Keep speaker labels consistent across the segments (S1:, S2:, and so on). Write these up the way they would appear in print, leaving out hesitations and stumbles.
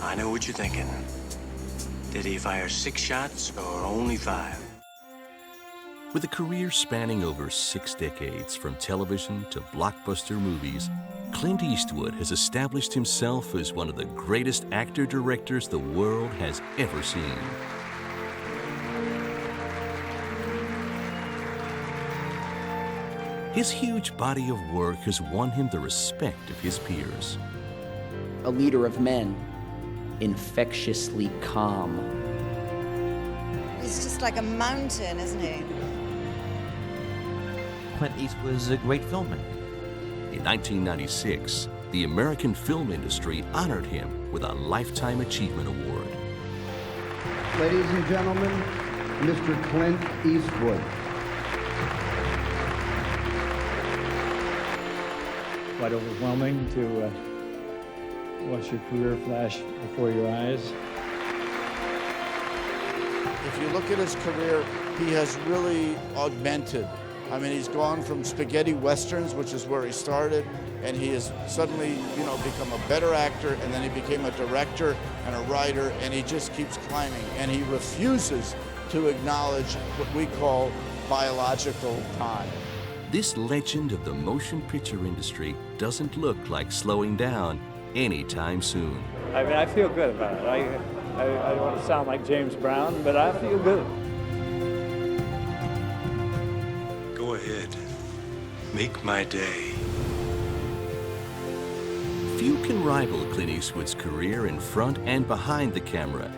S1: I know what you're thinking. Did he fire 6 shots or only 5?
S2: With a career spanning over 6 decades, from television to blockbuster movies, Clint Eastwood has established himself as one of the greatest actor-directors the world has ever seen. His huge body of work has won him the respect of his peers.
S3: A leader of men, infectiously calm.
S4: He's just like a mountain, isn't he?
S5: Clint Eastwood was a great filmmaker.
S2: In 1996, the American film industry honored him with a Lifetime Achievement Award.
S6: Ladies and gentlemen, Mr. Clint Eastwood.
S7: Quite overwhelming to watch your career flash before your eyes.
S8: If you look at his career, he has really augmented. I mean, he's gone from spaghetti westerns, which is where he started, and he has suddenly, become a better actor, and then he became a director and a writer, and he just keeps climbing. And he refuses to acknowledge what we call biological time.
S2: This legend of the motion picture industry doesn't look like slowing down anytime soon.
S7: I mean, I feel good about it. I don't want to sound like James Brown, but I feel good.
S1: Go ahead. Make my day.
S2: Few can rival Clint Eastwood's career in front and behind the camera.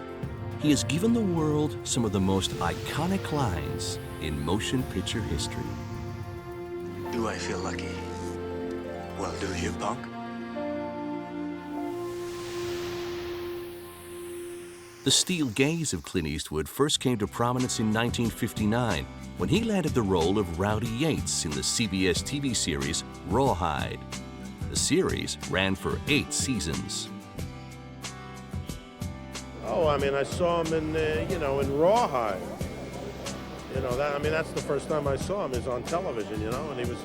S2: He has given the world some of the most iconic lines in motion picture history.
S1: Do I feel lucky? Well, do you, punk?
S2: The steel gaze of Clint Eastwood first came to prominence in 1959 when he landed the role of Rowdy Yates in the CBS TV series Rawhide. The series ran for 8 seasons.
S9: Oh, I mean, I saw him in, in Rawhide. That's the first time I saw him is on television, and he was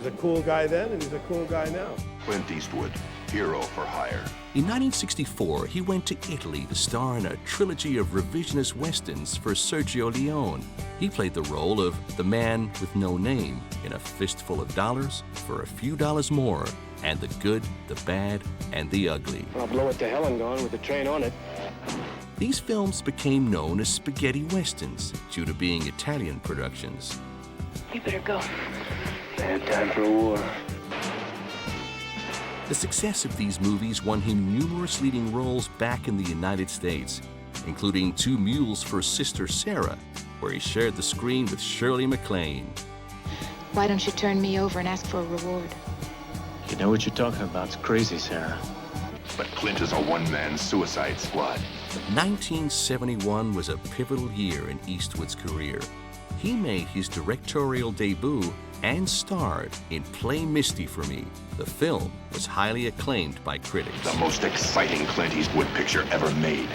S9: a cool guy then, and he's a cool guy now.
S10: Clint Eastwood, hero for hire.
S2: In 1964, he went to Italy to star in a trilogy of revisionist westerns for Sergio Leone. He played the role of the man with no name in A Fistful of Dollars for a Few Dollars More, and The Good, the Bad, and the Ugly.
S11: I'll blow it to hell and gone with the train on it.
S2: These films became known as spaghetti westerns due to being Italian productions.
S11: You better go. Bad time for war.
S2: The success of these movies won him numerous leading roles back in the United States, including 2 Mules for Sister Sarah, where he shared the screen with Shirley MacLaine.
S12: Why don't you turn me over and ask for a reward?
S11: You know what you're talking about. It's crazy, Sarah.
S10: But Clint is a one-man suicide squad.
S2: 1971 was a pivotal year in Eastwood's career. He made his directorial debut and starred in Play Misty for Me. The film was highly acclaimed by critics.
S10: The most exciting Clint Eastwood picture ever made.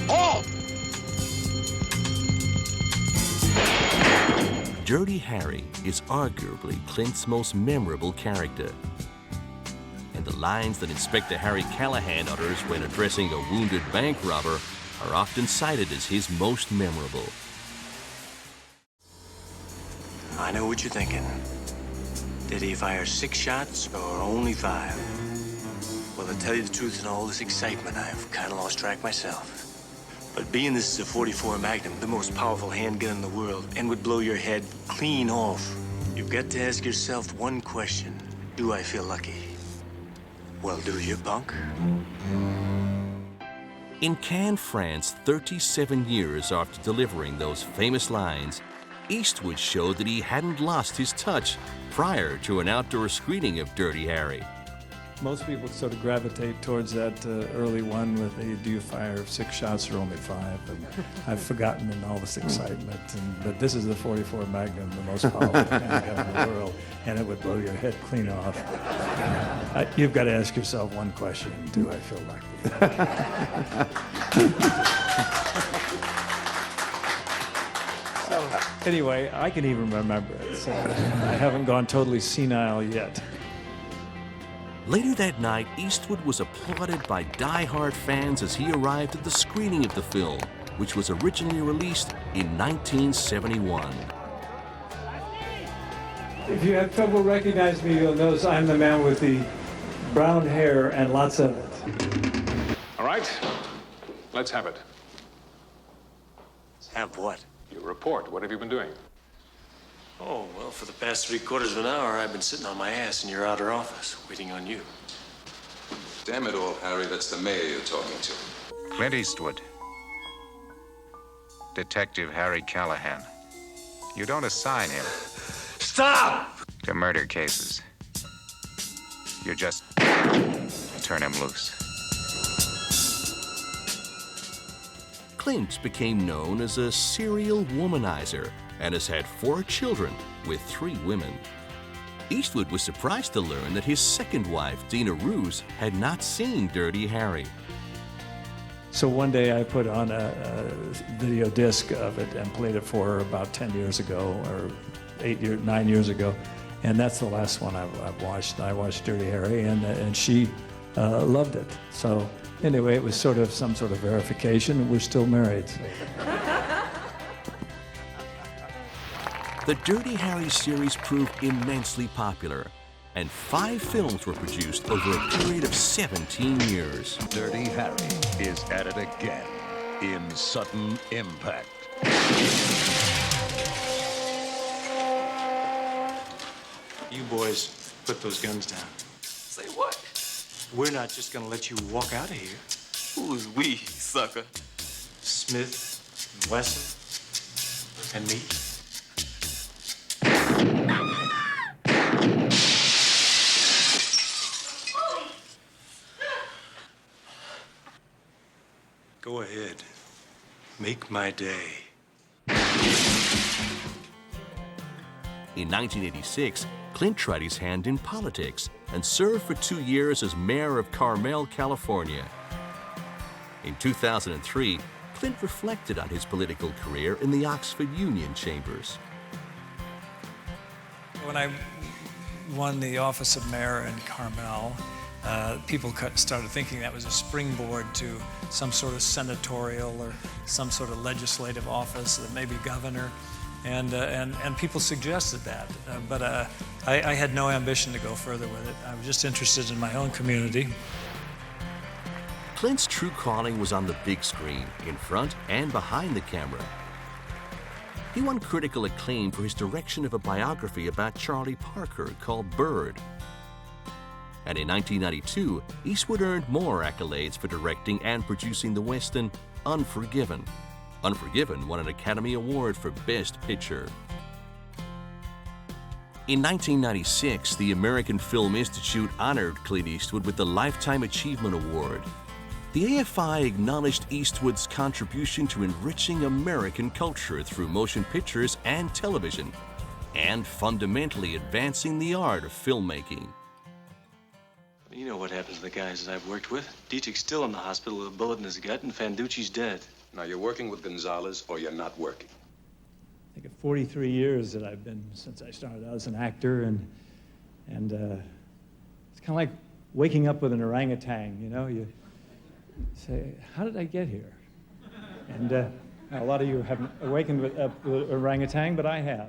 S8: Oh!
S2: Dirty Harry is arguably Clint's most memorable character. And the lines that Inspector Harry Callahan utters when addressing a wounded bank robber are often cited as his most memorable.
S1: I know what you're thinking. Did he fire 6 shots or only 5? Well, to tell you the truth, in all this excitement, I've kind of lost track myself. But being this is a .44 Magnum, the most powerful handgun in the world, and would blow your head clean off, you've got to ask yourself one question. Do I feel lucky? Well, do you, punk?
S2: In Cannes, France, 37 years after delivering those famous lines, Eastwood showed that he hadn't lost his touch prior to an outdoor screening of Dirty Harry.
S7: Most people sort of gravitate towards that early one with the do you fire 6 shots or only 5? And I've forgotten in all this excitement. But this is the .44 Magnum, the most powerful handgun in the world, and it would blow your head clean off. You've got to ask yourself one question: do I feel lucky? So anyway, I can even remember it. So I haven't gone totally senile yet.
S2: Later that night, Eastwood was applauded by die-hard fans as he arrived at the screening of the film, which was originally released in 1971.
S7: If you have trouble recognizing me, you'll notice I'm the man with the brown hair and lots of it.
S13: All right, let's have it.
S1: Have what?
S13: Your report. What have you been doing?
S1: Oh, well, for the past 3/4 of an hour, I've been sitting on my ass in your outer office, waiting on you.
S14: Damn it all, Harry, that's the mayor you're talking to.
S15: Clint Eastwood. Detective Harry Callahan. You don't assign him.
S1: Stop!
S15: To murder cases. You just turn him loose.
S2: Clint became known as a serial womanizer and has had 4 children with 3 women. Eastwood was surprised to learn that his second wife, Dina Roos, had not seen Dirty Harry.
S7: So one day I put on a video disc of it and played it for her about 10 years ago, or 9 years ago, and that's the last one I've watched. I watched Dirty Harry, and she loved it. So anyway, it was sort of some sort of verification, and we're still married.
S2: The Dirty Harry series proved immensely popular, and 5 films were produced over a period of 17 years.
S16: Dirty Harry is at it again in Sudden Impact.
S1: You boys, put those guns down.
S17: Say what?
S1: We're not just gonna let you walk out of here.
S17: Who's we, sucker?
S1: Smith, Wesson, and me. Go ahead. Make my day.
S2: In 1986, Clint tried his hand in politics and served for 2 years as mayor of Carmel, California. In 2003, Clint reflected on his political career in the Oxford Union Chambers.
S7: When I won the office of mayor in Carmel, people started thinking that was a springboard to some sort of senatorial or some sort of legislative office, maybe governor, and people suggested that. But I had no ambition to go further with it. I was just interested in my own community.
S2: Clint's true calling was on the big screen, in front and behind the camera. He won critical acclaim for his direction of a biography about Charlie Parker called Bird. And in 1992, Eastwood earned more accolades for directing and producing the Western Unforgiven. Unforgiven won an Academy Award for Best Picture. In 1996, the American Film Institute honored Clint Eastwood with the Lifetime Achievement Award. The AFI acknowledged Eastwood's contribution to enriching American culture through motion pictures and television, and fundamentally advancing the art of filmmaking.
S1: You know what happens to the guys that I've worked with. Dietrich's still in the hospital with a bullet in his gut, and Fanducci's dead.
S14: Now, you're working with Gonzalez, or you're not working.
S7: I think it's 43 years that I've been since I started out as an actor, and it's kind of like waking up with an orangutan, you know? You say, how did I get here? And a lot of you haven't awakened with an orangutan, but I have.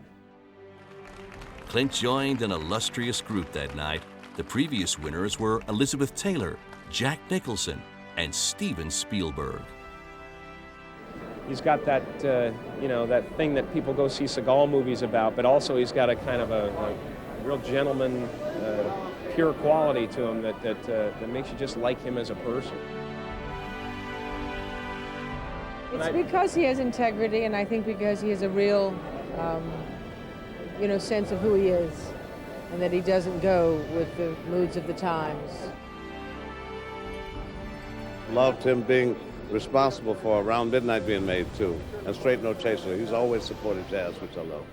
S2: Clint joined an illustrious group that night. The previous winners were Elizabeth Taylor, Jack Nicholson, and Steven Spielberg.
S18: He's got that, that thing that people go see Seagal movies about, but also he's got a kind of a real gentleman, pure quality to him that makes you just like him as a person.
S19: It's because he has integrity, and I think because he has a real, sense of who he is, and that he doesn't go with the moods of the times.
S20: Loved him being responsible for Around Midnight being made, too, and Straight No Chaser. He's always supported jazz, which I love.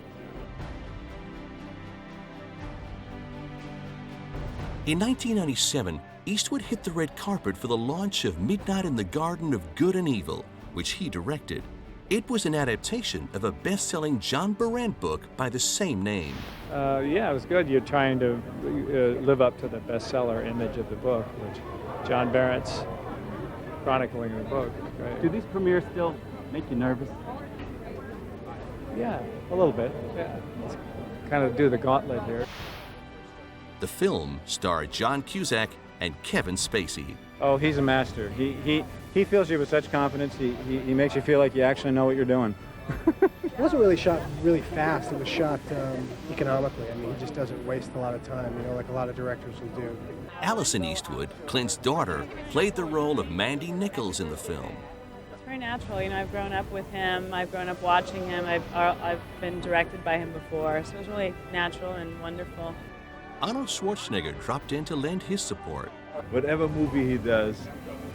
S2: In 1997, Eastwood hit the red carpet for the launch of Midnight in the Garden of Good and Evil, which he directed. It was an adaptation of a best-selling John Berendt book by the same name.
S7: Yeah, it was good. You're trying to live up to the bestseller image of the book, which John Barrett's chronicling in the book. Right?
S21: Do these premieres still make you nervous?
S7: Yeah, a little bit. Yeah, let's kind of do the gauntlet here.
S2: The film starred John Cusack and Kevin Spacey.
S21: Oh, he's a master. He fills you with such confidence. He makes you feel like you actually know what you're doing.
S22: It wasn't really shot really fast. It was shot economically. I mean, he just doesn't waste a lot of time, you know, like a lot of directors will do.
S2: Allison Eastwood, Clint's daughter, played the role of Mandy Nichols in the film.
S23: It's very natural. You know, I've grown up with him. I've grown up watching him. I've been directed by him before, so it was really natural and wonderful.
S2: Arnold Schwarzenegger dropped in to lend his support.
S24: Whatever movie he does,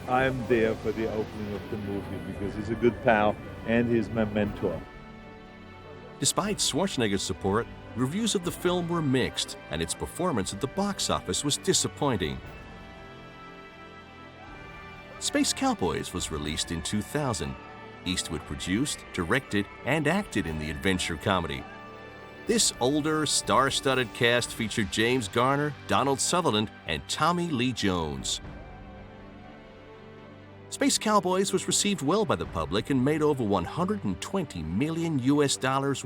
S24: I'm there for the opening of the movie because he's a good pal and he's my mentor.
S2: Despite Schwarzenegger's support, reviews of the film were mixed, and its performance at the box office was disappointing. Space Cowboys was released in 2000. Eastwood produced, directed, and acted in the adventure comedy. This older, star-studded cast featured James Garner, Donald Sutherland, and Tommy Lee Jones. Space Cowboys was received well by the public and made over $120 million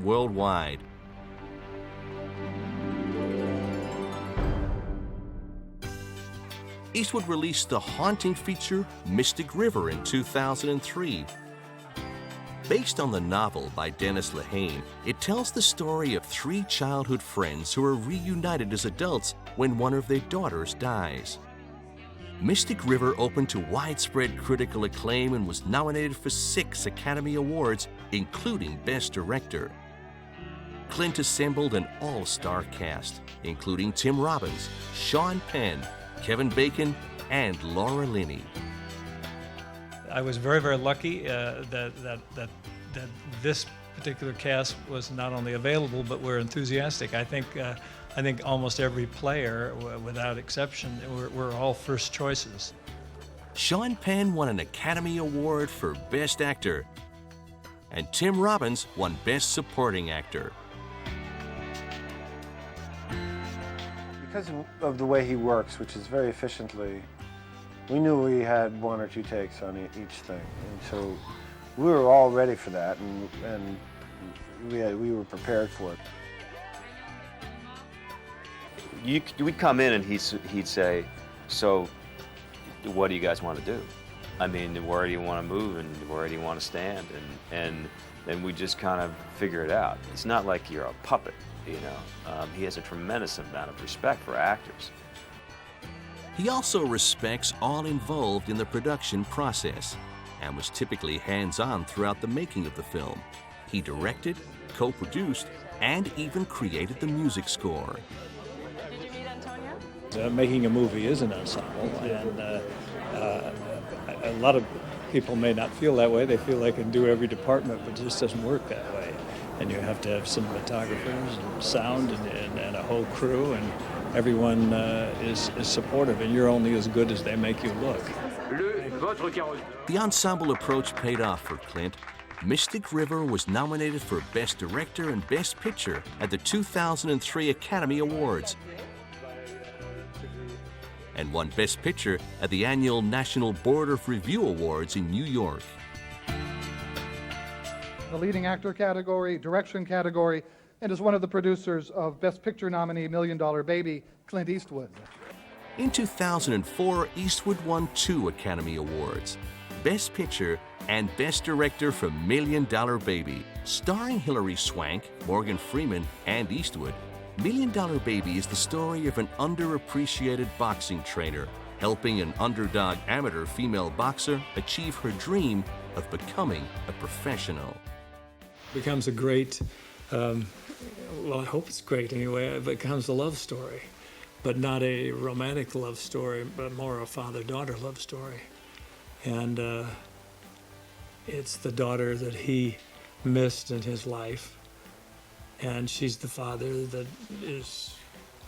S2: worldwide. Eastwood released the haunting feature Mystic River in 2003. Based on the novel by Dennis Lehane, it tells the story of three childhood friends who are reunited as adults when one of their daughters dies. Mystic River opened to widespread critical acclaim and was nominated for 6 Academy Awards, including Best Director. Clint assembled an all-star cast, including Tim Robbins, Sean Penn, Kevin Bacon, and Laura Linney.
S7: I was very, very lucky that this particular cast was not only available, but were enthusiastic. I think almost every player, without exception, were all first choices.
S2: Sean Penn won an Academy Award for Best Actor, and Tim Robbins won Best Supporting Actor.
S25: Because of the way he works, which is very efficiently, we knew we had 1 or 2 takes on each thing, and so we were all ready for that, and we were prepared for it.
S26: We'd come in and he'd say, "So, what do you guys want to do? I mean, where do you want to move and where do you want to stand?" And then we just kind of figure it out. It's not like you're a puppet, you know. He has a tremendous amount of respect for actors.
S2: He also respects all involved in the production process and was typically hands-on throughout the making of the film. He directed, co-produced, and even created the music score.
S7: Making a movie is an ensemble, and a lot of people may not feel that way. They feel they can do every department, but it just doesn't work that way. And you have to have cinematographers and sound and a whole crew, and everyone is supportive, and you're only as good as they make you look.
S2: The ensemble approach paid off for Clint. Mystic River was nominated for Best Director and Best Picture at the 2003 Academy Awards, and won Best Picture at the annual National Board of Review Awards in New York.
S27: The leading actor category, direction category, and is one of the producers of Best Picture nominee Million Dollar Baby, Clint Eastwood.
S2: In 2004, Eastwood won 2 Academy Awards, Best Picture and Best Director for Million Dollar Baby. Starring Hilary Swank, Morgan Freeman, and Eastwood, Million Dollar Baby is the story of an underappreciated boxing trainer helping an underdog amateur female boxer achieve her dream of becoming a professional.
S7: Becomes a great, well, I hope it's great anyway, it becomes a love story, but not a romantic love story, but more a father-daughter love story. And it's the daughter that he missed in his life, and she's the father that is,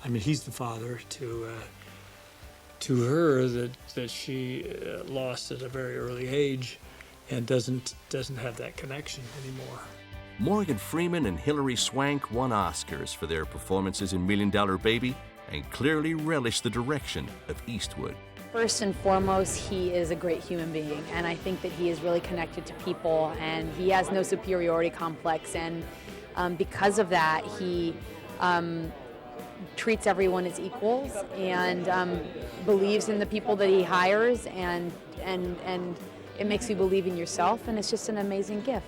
S7: I mean, he's the father to her that she lost at a very early age, and doesn't have that connection anymore.
S2: Morgan Freeman and Hilary Swank won Oscars for their performances in $1 Million Baby and clearly relished the direction of Eastwood.
S3: First and foremost, he is a great human being, and I think that he is really connected to people, and he has no superiority complex, and because of that, he treats everyone as equals and believes in the people that he hires, and it makes you believe in yourself, and it's just an amazing gift.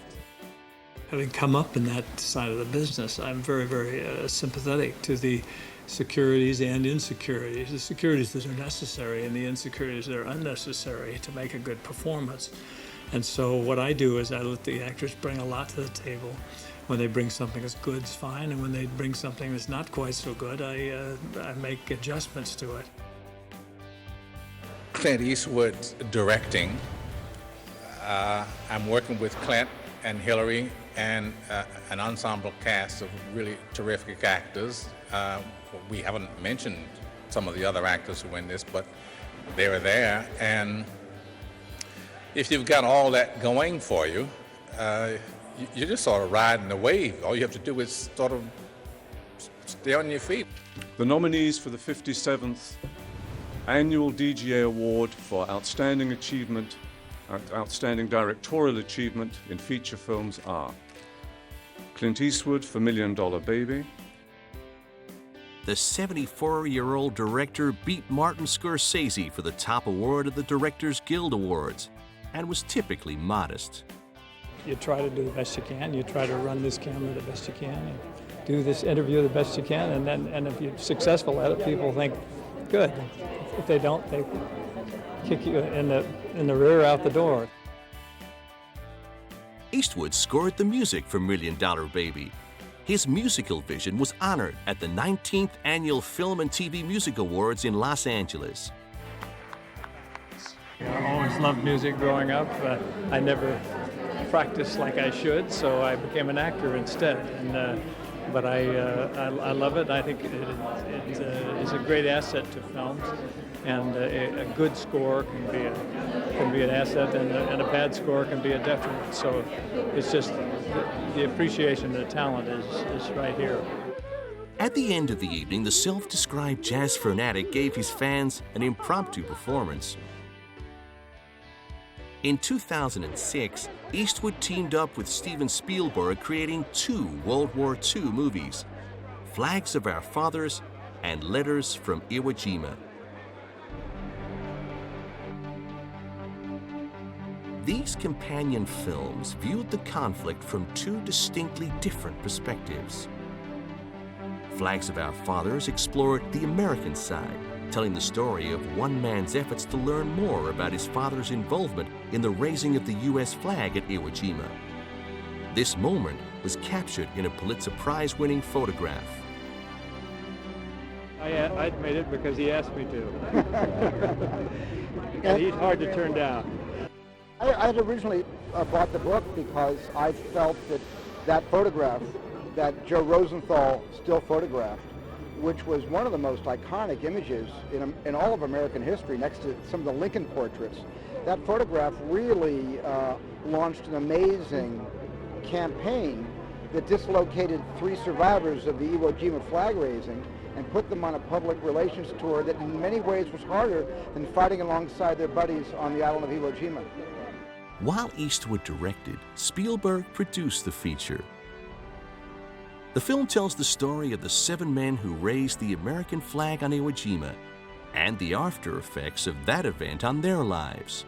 S7: Having come up in that side of the business, I'm very, very sympathetic to the securities and insecurities, the securities that are necessary and the insecurities that are unnecessary to make a good performance. And so what I do is I let the actors bring a lot to the table. When they bring something that's good, it's fine, and when they bring something that's not quite so good, I make adjustments to it.
S4: Clint Eastwood directing. I'm working with Clint and Hilary and an ensemble cast of really terrific actors. We haven't mentioned some of the other actors who were in this, but they were there. And if you've got all that going for you, you're just sort of riding the wave. All you have to do is sort of stay on your feet.
S5: The nominees for the 57th Annual DGA Award for Outstanding Achievement, Outstanding Directorial Achievement in Feature Films are Clint Eastwood for $1 Million Baby.
S2: The 74-year-old director beat Martin Scorsese for the top award at the Directors Guild Awards and was typically modest.
S7: You try to do the best you can. You try to run this camera the best you can, and do this interview the best you can. And if you're successful at it, people think, good. If they don't, they kick you in the rear out the door.
S2: Eastwood scored the music for $1 Million Baby. His musical vision was honored at the 19th Annual Film and TV Music Awards in Los Angeles.
S7: I always loved music growing up. I never practiced like I should, so I became an actor instead. But I love it. I think it is a great asset to films, and a good score can be an asset, and a bad score can be a detriment. So it's just the appreciation of the talent is right here.
S2: At the end of the evening, the self-described jazz fanatic gave his fans an impromptu performance. In 2006, Eastwood teamed up with Steven Spielberg, creating 2 World War II movies, Flags of Our Fathers and Letters from Iwo Jima. These companion films viewed the conflict from 2 distinctly different perspectives. Flags of Our Fathers explored the American side, telling the story of one man's efforts to learn more about his father's involvement in the raising of the U.S. flag at Iwo Jima. This moment was captured in a Pulitzer Prize-winning photograph.
S21: I made it because he asked me to. And he's hard to turn down.
S6: I had originally bought the book because I felt that photograph that Joe Rosenthal still photographed, which was one of the most iconic images in all of American history, next to some of the Lincoln portraits. That photograph really launched an amazing campaign that dislocated 3 survivors of the Iwo Jima flag raising and put them on a public relations tour that in many ways was harder than fighting alongside their buddies on the island of Iwo Jima.
S2: While Eastwood directed, Spielberg produced the feature. The film tells the story of the 7 men who raised the American flag on Iwo Jima and the after effects of that event on their lives.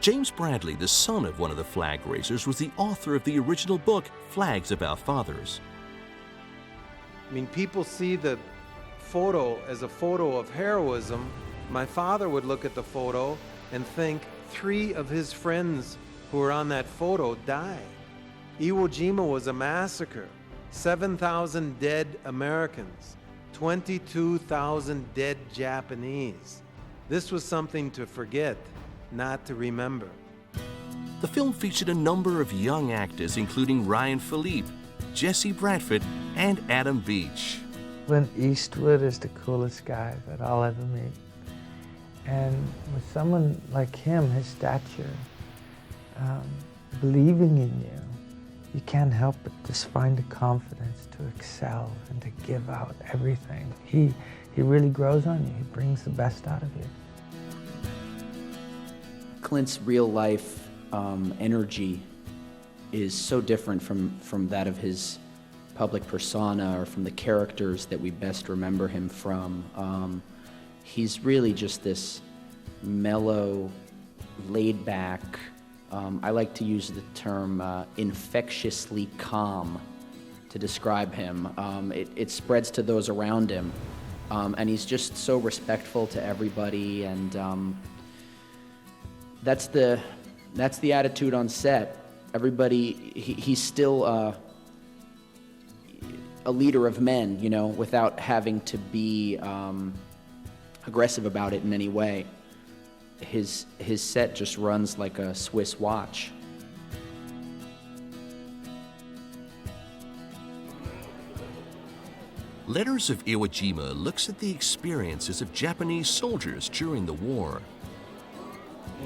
S2: James Bradley, the son of one of the flag raisers, was the author of the original book, Flags of Our Fathers.
S9: I mean, people see the photo as a photo of heroism. My father would look at the photo and think 3 of his friends who were on that photo died. Iwo Jima was a massacre. 7,000 dead Americans, 22,000 dead Japanese. This was something to forget, not to remember.
S2: The film featured a number of young actors, including Ryan Philippe, Jesse Bradford, and Adam Beach.
S11: Clint Eastwood is the coolest guy that I'll ever meet. And with someone like him, his stature, believing in you, you can't help but just find the confidence to excel and to give out everything. He really grows on you. He brings the best out of you.
S8: Clint's real life energy is so different from that of his public persona or from the characters that we best remember him from. He's really just this mellow, laid-back, I like to use the term infectiously calm to describe him. It spreads to those around him, and he's just so respectful to everybody, and that's the attitude on set. Everybody, he's still a leader of men, you know, without having to be aggressive about it in any way. His set just runs like a Swiss watch.
S2: Letters of Iwo Jima looks at the experiences of Japanese soldiers during the war.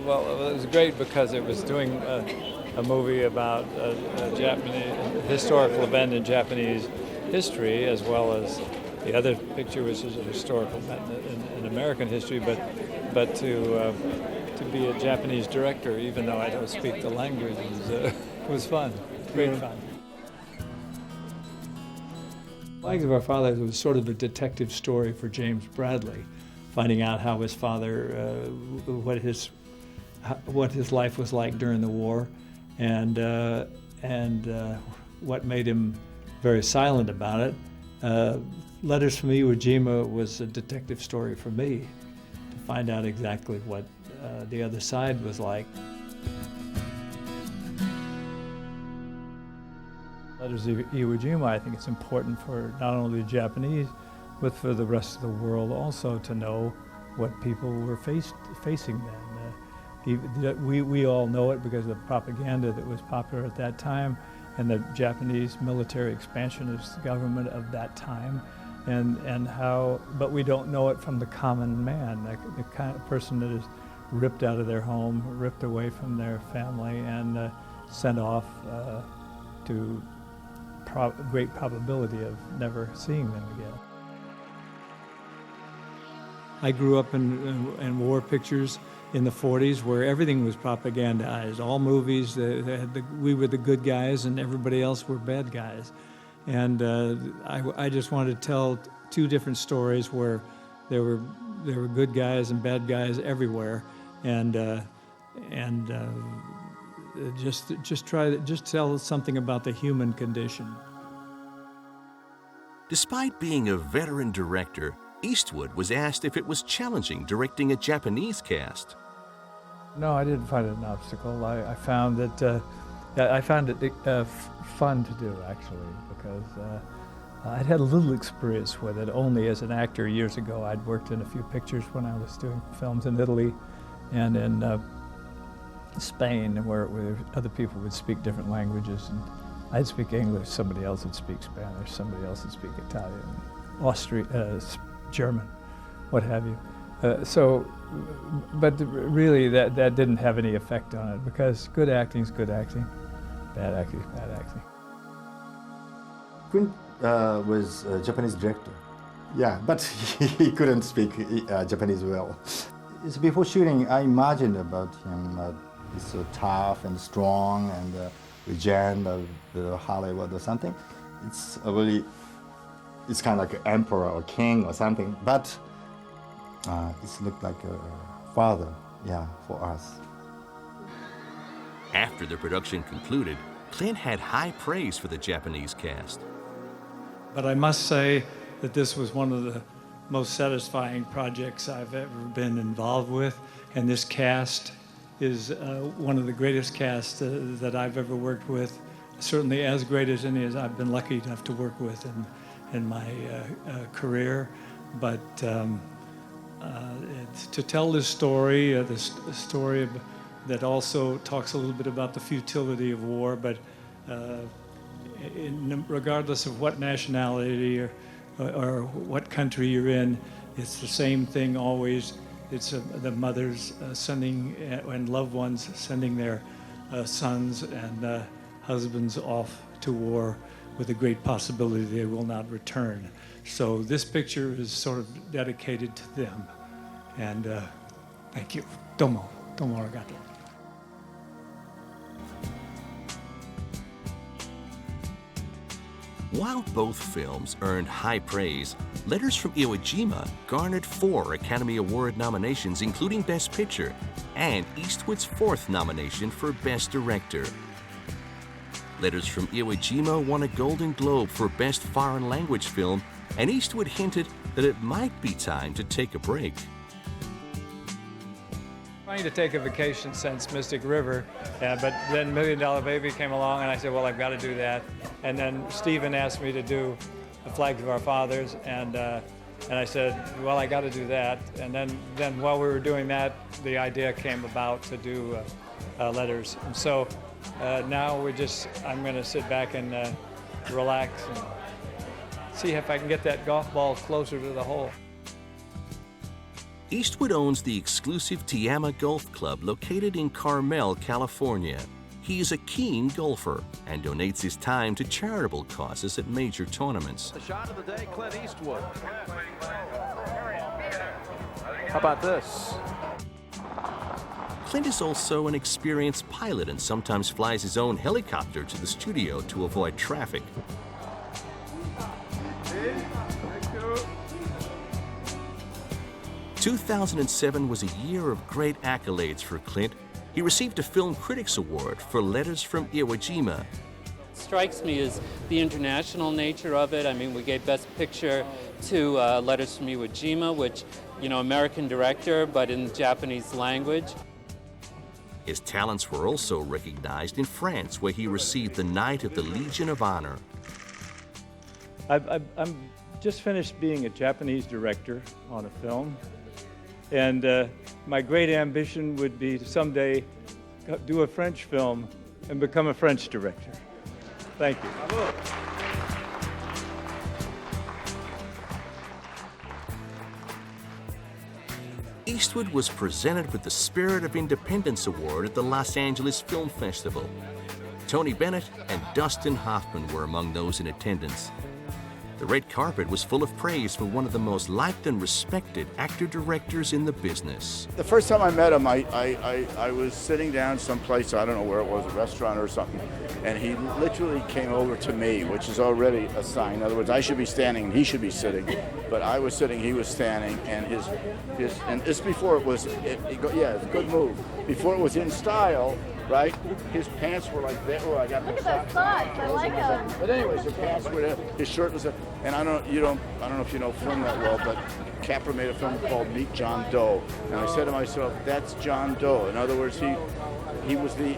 S7: Well, it was great because it was doing a movie about a Japanese historical event in Japanese history, as well as the other picture, which is a historical event in American history, but to be a Japanese director, even though I don't speak the language, was fun. Great fun. Flags of Our Fathers was sort of a detective story for James Bradley, finding out how his father, what his life was like during the war, and what made him very silent about it. Letters from Iwo Jima was a detective story for me, to find out exactly what the other side was like. Letters of Iwo Jima, I think it's important for not only the Japanese, but for the rest of the world also to know what people were facing then. We all know it because of the propaganda that was popular at that time, and the Japanese military expansionist government of that time, and how, but we don't know it from the common man, the kind of person that is ripped out of their home, ripped away from their family, and sent off to great probability of never seeing them again. I grew up in war pictures in the 40s where everything was propagandized. All movies, we were the good guys and everybody else were bad guys. And I just wanted to tell two different stories where there were good guys and bad guys everywhere, and just tell something about the human condition.
S2: Despite being a veteran director, Eastwood was asked if it was challenging directing a Japanese cast.
S7: No, I didn't find it an obstacle. I found it fun to do, actually, because I'd had a little experience with it only as an actor years ago. I'd worked in a few pictures when I was doing films in Italy and in Spain, where other people would speak different languages. And I'd speak English, somebody else would speak Spanish, somebody else would speak Italian, Austrian, German, what have you. But really that didn't have any effect on it, because good acting is good acting, bad acting is bad acting.
S10: Clint was a Japanese director. Yeah, but he couldn't speak Japanese well. So before shooting, I imagined about him, he's so tough and strong and legend of the Hollywood or something. It's kind of like an emperor or king or something, but it looked like a father, yeah, for us.
S2: After the production concluded, Clint had high praise for the Japanese cast.
S7: But I must say that this was one of the most satisfying projects I've ever been involved with, and this cast is one of the greatest casts that I've ever worked with, certainly as great as any as I've been lucky enough to work with in my career. But to tell this story, that also talks a little bit about the futility of war, but regardless of what nationality or what country you're in, it's the same thing always. It's the mothers sending and loved ones sending their sons and husbands off to war with a great possibility they will not return. So this picture is sort of dedicated to them. And thank you. Domo arigato.
S2: While both films earned high praise, Letters from Iwo Jima garnered 4 Academy Award nominations, including Best Picture, and Eastwood's 4th nomination for Best Director. Letters from Iwo Jima won a Golden Globe for Best Foreign Language Film, and Eastwood hinted that it might be time to take a break.
S7: Trying to take a vacation since Mystic River, but then $1 Million Baby came along, and I said, well, I've got to do that. And then Stephen asked me to do The Flags of Our Fathers, and I said, well, I got to do that. And then while we were doing that, the idea came about to do Letters. And so now I'm going to sit back and relax and see if I can get that golf ball closer to the hole.
S2: Eastwood owns the exclusive Tiama Golf Club located in Carmel, California. He is a keen golfer and donates his time to charitable causes at major tournaments.
S1: The shot of the day, Clint Eastwood. How about this?
S2: Clint is also an experienced pilot and sometimes flies his own helicopter to the studio to avoid traffic. 2007 was a year of great accolades for Clint. He received a Film Critics Award for Letters from Iwo Jima.
S12: Strikes me as the international nature of it. I mean, we gave Best Picture to Letters from Iwo Jima, which, you know, American director, but in Japanese language.
S2: His talents were also recognized in France, where he received the Knight of the Legion of Honor.
S21: I'm just finished being a Japanese director on a film, and my great ambition would be to someday do a French film and become a French director. Thank you. Bravo.
S2: Eastwood was presented with the Spirit of Independence Award at the Los Angeles Film Festival. Tony Bennett and Dustin Hoffman were among those in attendance. The red carpet was full of praise for one of the most liked and respected actor-directors in the business.
S13: The first time I met him, I was sitting down someplace, I don't know where it was, a restaurant or something, and he literally came over to me, which is already a sign. In other words, I should be standing and he should be sitting, but I was sitting, he was standing, and and this before it was, yeah, it's a good move. Before it was in style, right? His pants were like that. Oh, I got
S14: Look at those socks. I like them.
S13: But anyways, his pants were there. His shirt was there. And I don't know if you know film that well, but Capra made a film called Meet John Doe. And I said to myself, that's John Doe. In other words, he was the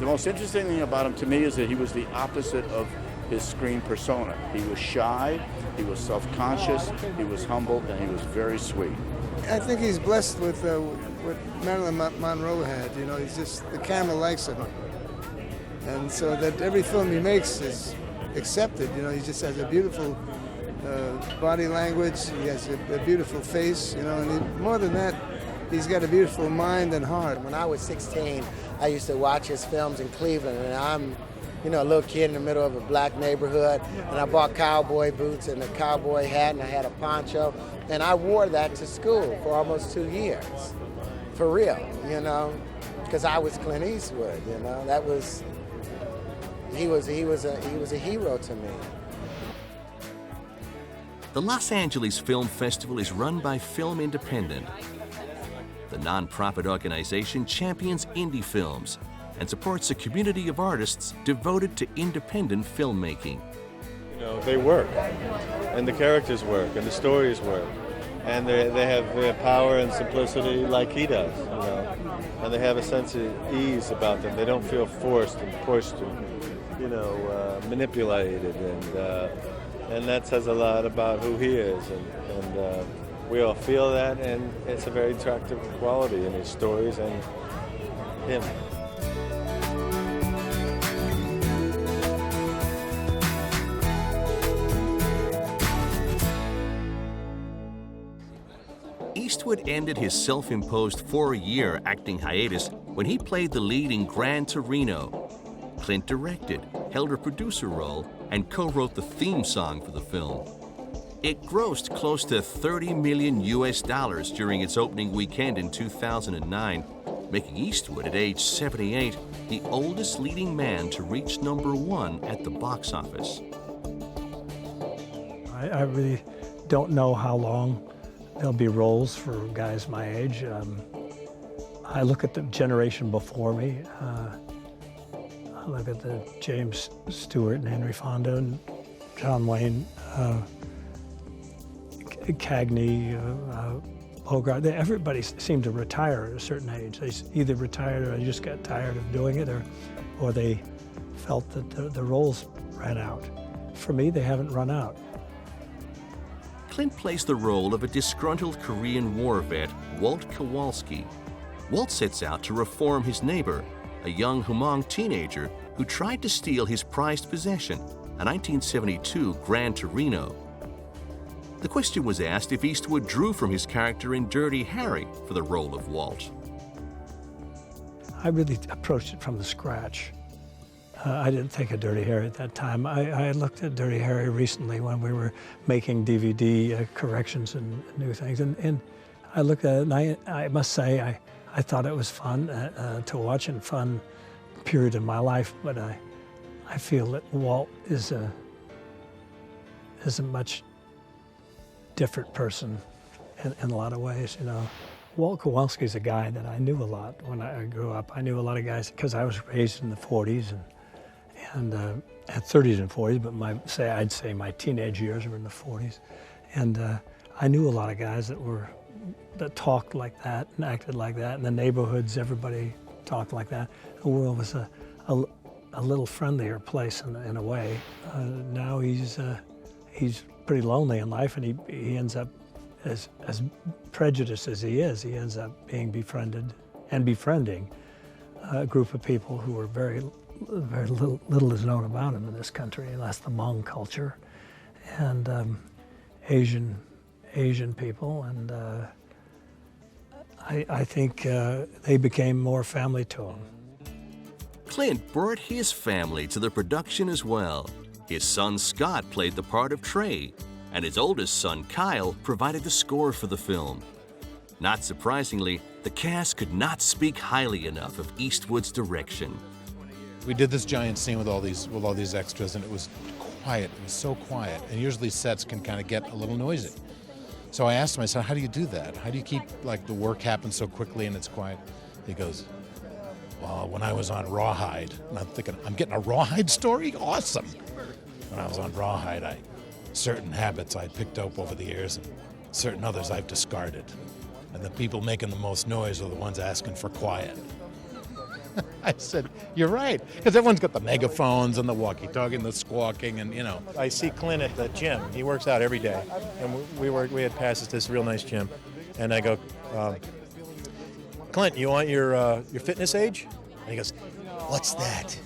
S13: most interesting thing about him to me is that he was the opposite of his screen persona. He was shy, he was self-conscious, he was humble, and he was very sweet.
S15: I think he's blessed with what Marilyn Monroe had. You know, he's just, the camera likes him. And so that every film he makes is accepted. You know, he just has a beautiful body language. He has a beautiful face, you know, and more than that, he's got a beautiful mind and heart.
S16: When I was 16, I used to watch his films in Cleveland, and I'm, you know, a little kid in the middle of a black neighborhood, and I bought cowboy boots and a cowboy hat, and I had a poncho, and I wore that to school for almost 2 years, for real, you know, because I was Clint Eastwood, you know. That was, he was a hero to me.
S2: The Los Angeles Film Festival is run by Film Independent. The nonprofit organization champions indie films and supports a community of artists devoted to independent filmmaking.
S24: You know, they work, and the characters work, and the stories work, and they have power and simplicity like he does, you know, and they have a sense of ease about them. They don't feel forced and pushed and, you know, manipulated, and that says a lot about who he is, and we all feel that, and it's a very attractive quality in his stories and him.
S2: Eastwood ended his self-imposed 4-year acting hiatus when he played the lead in Gran Torino. Clint directed, held a producer role, and co-wrote the theme song for the film. It grossed close to $30 million during its opening weekend in 2009, making Eastwood, at age 78, the oldest leading man to reach #1 at the box office.
S17: I really don't know how long there'll be roles for guys my age. I look at the generation before me. I look at the James Stewart and Henry Fonda and John Wayne, Cagney, Bogart. Everybody seemed to retire at a certain age. They either retired or they just got tired of doing it, or they felt that the roles ran out. For me, they haven't run out.
S2: Clint plays the role of a disgruntled Korean War vet, Walt Kowalski. Walt sets out to reform his neighbor, a young Hmong teenager who tried to steal his prized possession, a 1972 Gran Torino. The question was asked if Eastwood drew from his character in Dirty Harry for the role of Walt.
S17: I really approached it from the scratch. I didn't think of Dirty Harry at that time. I looked at Dirty Harry recently when we were making DVD corrections and new things, and I looked at it, and I must say I thought it was fun to watch and fun period of my life, but I feel that Walt is a much different person in a lot of ways, you know. Walt Kowalski's a guy that I knew a lot when I grew up. I knew a lot of guys because I was raised in the 40s and at 30s and 40s, but I'd say my teenage years were in the 40s. And I knew a lot of guys that talked like that and acted like that. In the neighborhoods, everybody talked like that. The world was a little friendlier place in a way. Now he's pretty lonely in life, and he ends up, as prejudiced as he ends up being befriended and befriending a group of people who are very little is known about him in this country, and that's the Hmong culture and Asian people, and I think they became more family to him.
S2: Clint brought his family to the production as well. His son Scott played the part of Trey, and his oldest son Kyle provided the score for the film. Not surprisingly, the cast could not speak highly enough of Eastwood's direction.
S18: We did this giant scene with all these extras, and it was quiet. It was so quiet, and usually sets can kind of get a little noisy. So I asked him, I said, how do you do that? How do you keep the work happen so quickly and it's quiet? He goes, well, when I was on Rawhide, and I'm thinking, I'm getting a Rawhide story? Awesome. When I was on Rawhide, certain habits I picked up over the years, and certain others I've discarded. And the people making the most noise are the ones asking for quiet. I said, you're right, because everyone's got the megaphones and the walkie-talkie and the squawking, and
S19: I see Clint at the gym. He works out every day, and we had passed at this real nice gym, and I go, Clint, you want your fitness age? And he goes, what's that?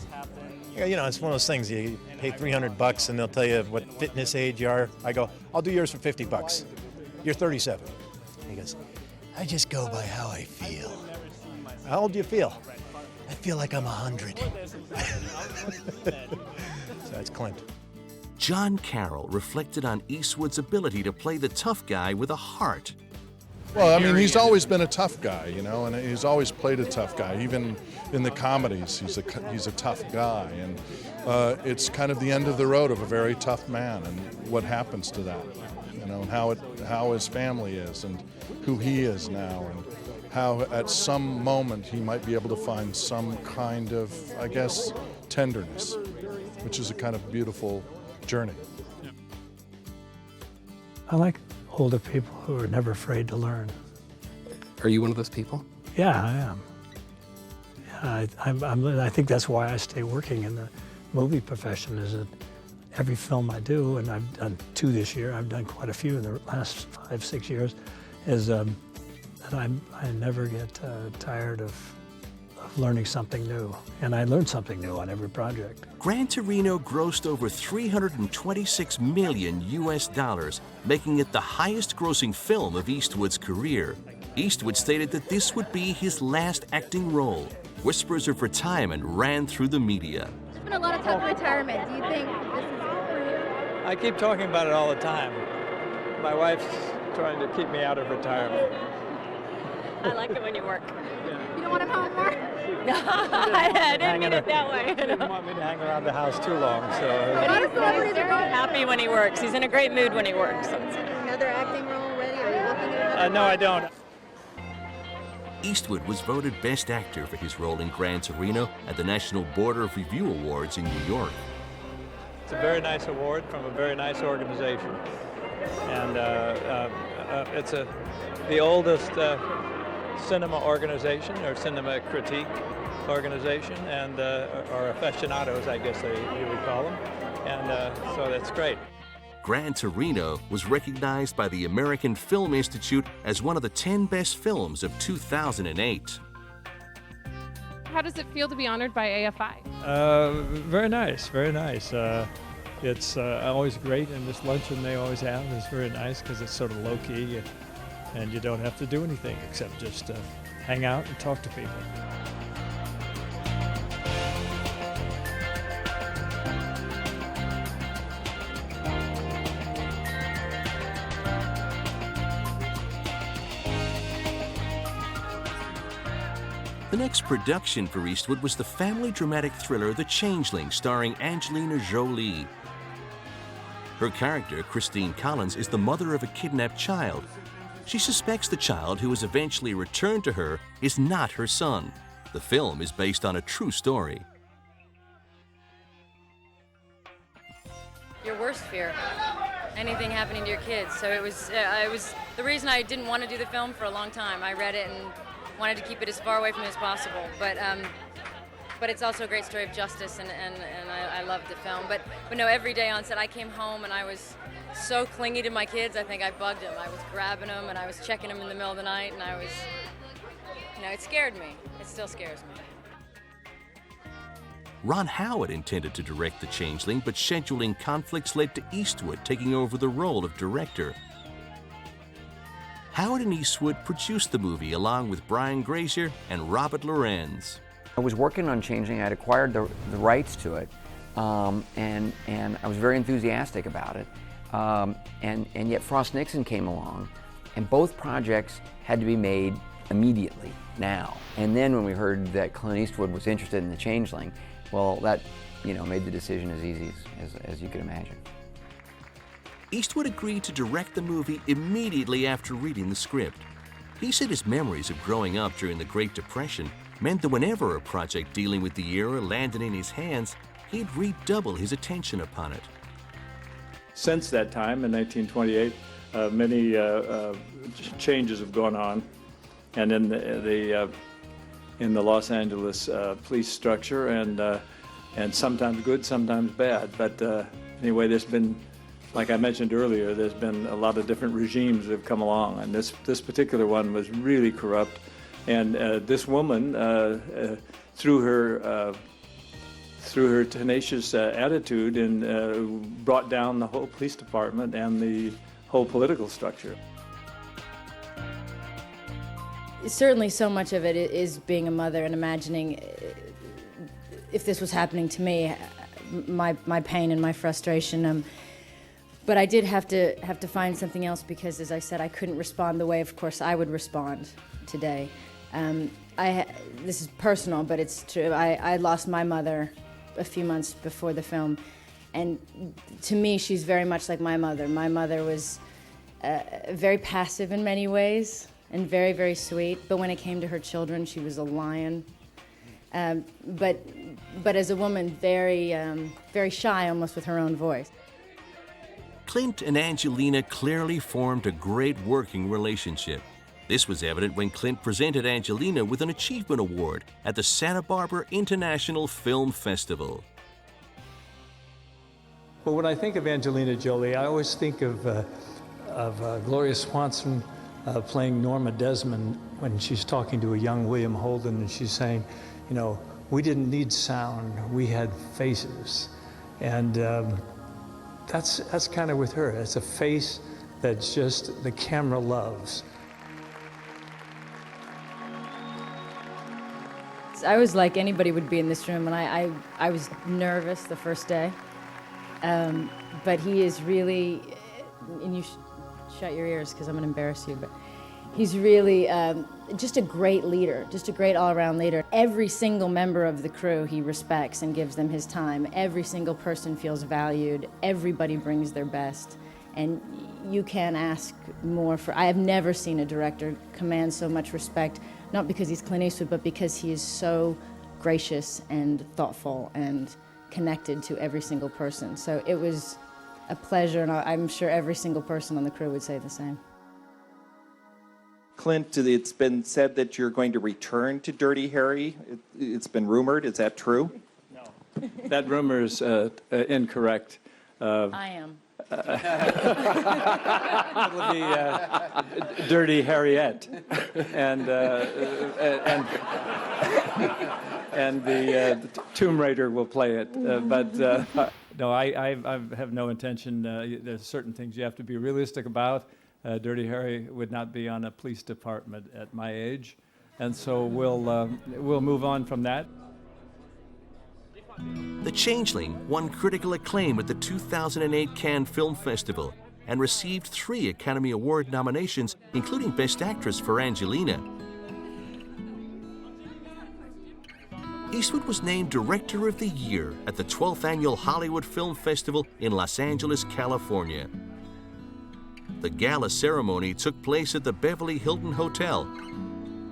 S19: It's one of those things. You pay $300 and they'll tell you what fitness age you are. I go, I'll do yours for $50. You're 37. He goes, I just go by how I feel. How old do you feel? I feel like I'm 100. So that's Clint.
S2: John Carroll reflected on Eastwood's ability to play the tough guy with a heart.
S20: Well, I mean, he's always been a tough guy, and he's always played a tough guy. Even in the comedies, he's a tough guy, and it's kind of the end of the road of a very tough man, and what happens to that, and how his family is, and who he is now, and how at some moment he might be able to find some kind of, I guess, tenderness, which is a kind of beautiful journey.
S17: I like older people who are never afraid to learn.
S22: Are you one of those people?
S17: Yeah, I am. Yeah, I think that's why I stay working in the movie profession, is that every film I do, and I've done 2 this year, I've done quite a few in the last 5-6 years, is that I never get tired of learning something new. And I learned something new on every project.
S2: Gran Torino grossed over $326 million US, making it the highest grossing film of Eastwood's career. Eastwood stated that this would be his last acting role. Whispers of retirement ran through the media.
S14: There's been a lot of talk of retirement. Do you think this is it for you?
S21: I keep talking about it all the time. My wife's trying to keep me out of retirement.
S14: I like it when you work. You don't want him home more? No, I didn't mean it that way.
S21: He didn't want me to hang around the house too long, so...
S14: He's very happy when he works. He's in a great mood when he works. Another acting role ready? Are you looking at
S21: No, I don't.
S2: Eastwood was voted Best Actor for his role in Gran Torino at the National Board of Review Awards in New York.
S21: It's a very nice award from a very nice organization. And it's the oldest cinema organization, or cinema critique organization, and or aficionados, I guess you would call them. And so that's great.
S2: Gran Torino was recognized by the American Film Institute as one of the 10 best films of 2008.
S3: How does it feel to be honored by AFI?
S7: Very nice, very nice. It's always great, and this luncheon they always have is very nice because it's sort of low-key, and you don't have to do anything except just hang out and talk to people.
S2: The next production for Eastwood was the family dramatic thriller The Changeling, starring Angelina Jolie. Her character, Christine Collins, is the mother of a kidnapped child. She suspects the child, who is eventually returned to her, is not her son. The film is based on a true story.
S4: Your worst fear, anything happening to your kids. So it was the reason I didn't want to do the film for a long time. I read it and wanted to keep it as far away from me as possible, but it's also a great story of justice, and I loved the film. But no, every day on set I came home and I was so clingy to my kids. I think I bugged them. I was grabbing them and I was checking them in the middle of the night, and I was, it scared me. It still scares me.
S2: Ron Howard intended to direct The Changeling, but scheduling conflicts led to Eastwood taking over the role of director. Howard and Eastwood produced the movie along with Brian Grazer and Robert Lorenz.
S5: I was working on Changeling. I'd acquired the rights to it, and I was very enthusiastic about it. And yet Frost Nixon came along, and both projects had to be made immediately, now. And then when we heard that Clint Eastwood was interested in The Changeling, well, that made the decision as easy as you could imagine.
S2: Eastwood agreed to direct the movie immediately after reading the script. He said his memories of growing up during the Great Depression meant that whenever a project dealing with the era landed in his hands, he'd redouble his attention upon it.
S21: Since that time, in 1928, many changes have gone on, and in the Los Angeles police structure, and sometimes good, sometimes bad. But anyway, there's been, like I mentioned earlier, there's been a lot of different regimes that have come along, and this particular one was really corrupt. And this woman, through her tenacious attitude, and brought down the whole police department and the whole political structure.
S4: Certainly, so much of it is being a mother and imagining if this was happening to me, my pain and my frustration. But I did have to find something else because, as I said, I couldn't respond the way, of course, I would respond today. This is personal, but it's true. I lost my mother a few months before the film, and to me, she's very much like my mother. My mother was very passive in many ways and very, very sweet, but when it came to her children, she was a lion. But as a woman, very, very shy, almost with her own voice.
S2: Clint and Angelina clearly formed a great working relationship. This was evident when Clint presented Angelina with an Achievement Award at the Santa Barbara International Film Festival.
S7: Well, when I think of Angelina Jolie, I always think of Gloria Swanson playing Norma Desmond when she's talking to a young William Holden, and she's saying,
S17: You know, we didn't need sound, we had faces. And that's kind of with her. It's a face that just the camera loves.
S4: I was like anybody would be in this room, and I was nervous the first day. But he is really, and you shut your ears because I'm going to embarrass you, but he's really just a great leader, just a great all-around leader. Every single member of the crew he respects and gives them his time. Every single person feels valued. Everybody brings their best. And you can't ask more for, I have never seen a director command so much respect, not because he's Clint Eastwood, but because he is so gracious and thoughtful and connected to every single person. So it was a pleasure, and I'm sure every single person on the crew would say the same.
S6: Clint, it's been said that you're going to return to Dirty Harry. It's been rumored. Is that true?
S21: No. That rumor is incorrect.
S4: I am.
S21: It'll be Dirty Harriet, and the Tomb Raider will play it. But no, I have no intention. There's certain things you have to be realistic about. Dirty Harry would not be on a police department at my age, and so we'll move on from that.
S2: The Changeling won critical acclaim at the 2008 Cannes Film Festival and received 3 Academy Award nominations, including Best Actress for Angelina. Eastwood was named Director of the Year at the 12th Annual Hollywood Film Festival in Los Angeles, California. The gala ceremony took place at the Beverly Hilton Hotel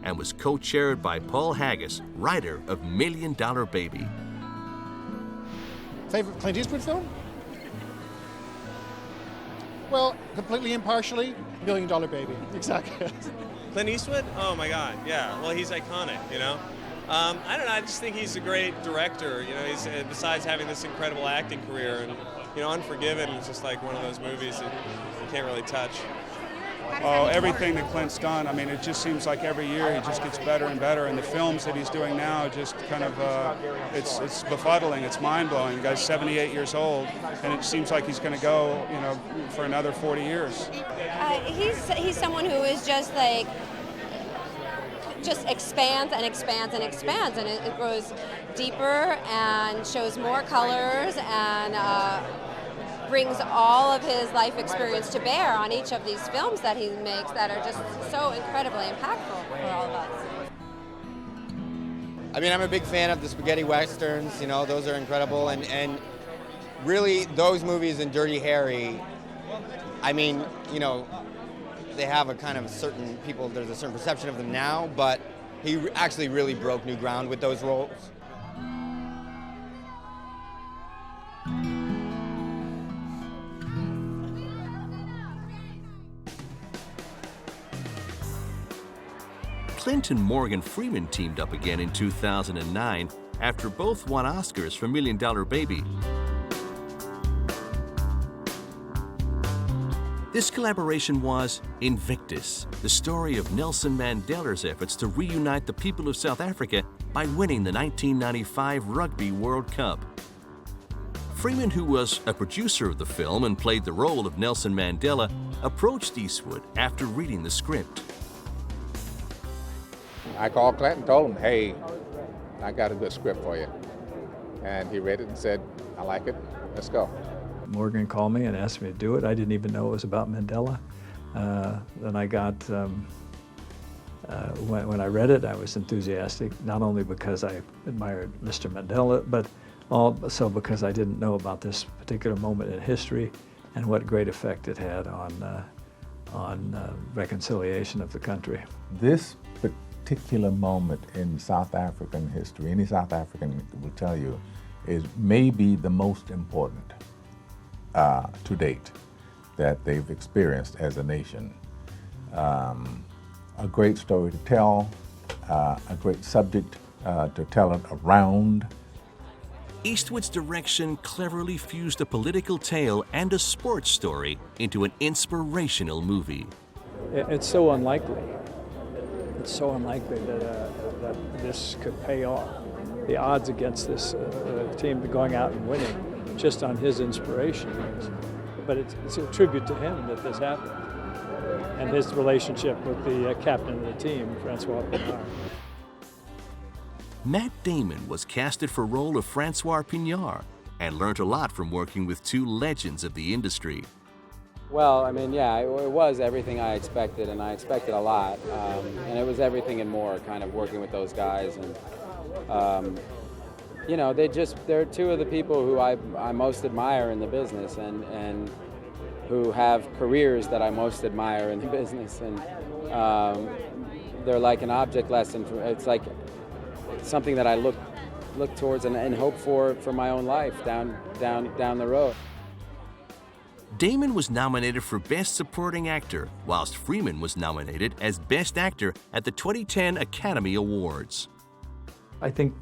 S2: and was co-chaired by Paul Haggis, writer of $1 Million Baby.
S18: Favorite Clint Eastwood film? Well, completely impartially, $1 Million Baby. Exactly.
S9: Clint Eastwood? Oh my God, yeah. Well, he's iconic, you know. I don't know. I just think he's a great director. You know, he's besides having this incredible acting career, and you know, Unforgiven is just like one of those movies that you can't really touch.
S11: Oh, everything that Clint's done. I mean, it just seems like every year he just gets better and better, and the films that he's doing now just kind of, it's befuddling, it's mind-blowing. The guy's 78 years old, and it seems like he's going to go, you know, for another 40 years.
S23: He's someone who is just like, just expands and expands and expands, and it grows deeper and shows more colors and brings all of his life experience to bear on each of these films that he makes that are just so incredibly impactful for all of us.
S25: I mean, I'm a big fan of the spaghetti westerns, you know, those are incredible, and really those movies and Dirty Harry, I mean, you know, they have a kind of a certain people, there's a certain perception of them now, but he actually really broke new ground with those roles.
S2: Clint and Morgan Freeman teamed up again in 2009 after both won Oscars for $1 Million Baby. This collaboration was Invictus, the story of Nelson Mandela's efforts to reunite the people of South Africa by winning the 1995 Rugby World Cup. Freeman, who was a producer of the film and played the role of Nelson Mandela, approached Eastwood after reading the script.
S26: I called Clint and told him, hey, I got a good script for you. And he read it and said, I like it, let's go.
S17: Morgan called me and asked me to do it. I didn't even know it was about Mandela. Then I got, when I read it, I was enthusiastic, not only because I admired Mr. Mandela, but also because I didn't know about this particular moment in history and what great effect it had on reconciliation of the country.
S27: This particular moment in South African history, any South African will tell you, is maybe the most important to date that they've experienced as a nation. A great story to tell, a great subject to tell it around.
S2: Eastwood's direction cleverly fused a political tale and a sports story into an inspirational movie.
S17: It's so unlikely. It's so unlikely that this could pay off. the odds against this team going out and winning just on his inspiration. But it's a tribute to him that this happened, and his relationship with the captain of the team, Francois Pinard.
S2: Matt Damon was casted for role of Francois Pinard and learned a lot from working with two legends of the industry.
S1: Well, I mean, yeah, it was everything I expected, and I expected a lot. And it was everything and more, kind of working with those guys. And, you know, they're two of the people who I most admire in the business, and who have careers that I most admire in the business. And they're like an object lesson. It's like something that I look towards and hope for my own life down the road.
S2: Damon was nominated for Best Supporting Actor, whilst Freeman was nominated as Best Actor at the 2010 Academy Awards.
S17: I think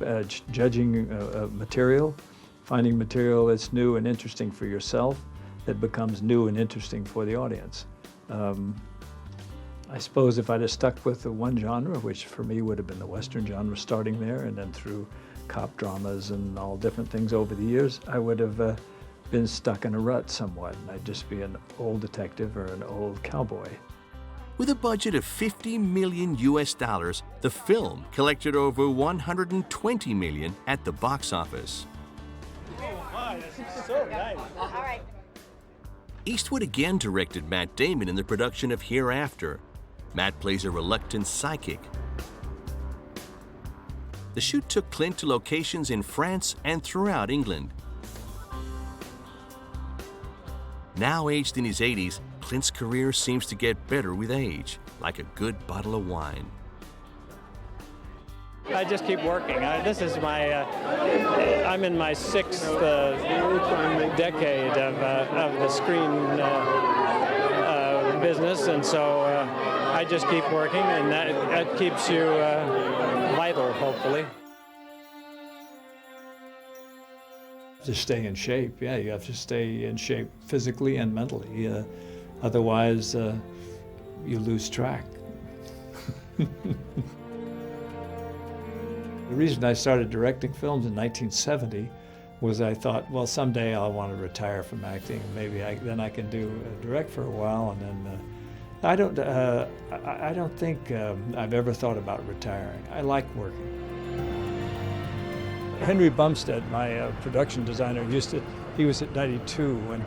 S17: judging material, finding material that's new and interesting for yourself, that becomes new and interesting for the audience. I suppose if I'd have stuck with the one genre, which for me would have been the Western genre starting there, and then through cop dramas and all different things over the years, I would have been stuck in a rut somewhat, and I'd just be an old detective or an old cowboy.
S2: With a budget of $50 million US, the film collected over $120 million at the box office.
S21: Oh my, this is so nice.
S23: All right.
S2: Eastwood again directed Matt Damon in the production of Hereafter. Matt plays a reluctant psychic. The shoot took Clint to locations in France and throughout England. Now aged in his 80s, Clint's career seems to get better with age, like a good bottle of wine.
S21: I just keep working. This is my, I'm in my 6th decade of the screen business, and so I just keep working, and that keeps you vital, hopefully.
S17: To stay in shape, yeah, you have to stay in shape physically and mentally. Otherwise, you lose track. The reason I started directing films in 1970 was I thought, well, someday I'll want to retire from acting. Maybe then I can direct for a while, and then I don't think I've ever thought about retiring. I like working. Henry Bumstead, my production designer, he was at 92 when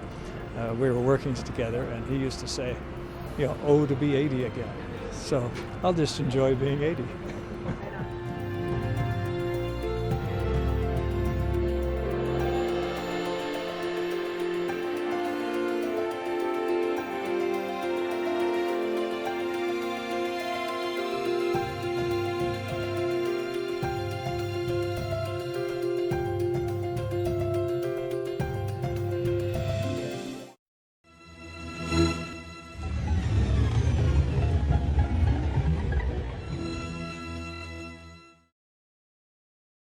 S17: we were working together, and he used to say, you know, oh, to be 80 again. So I'll just enjoy being 80.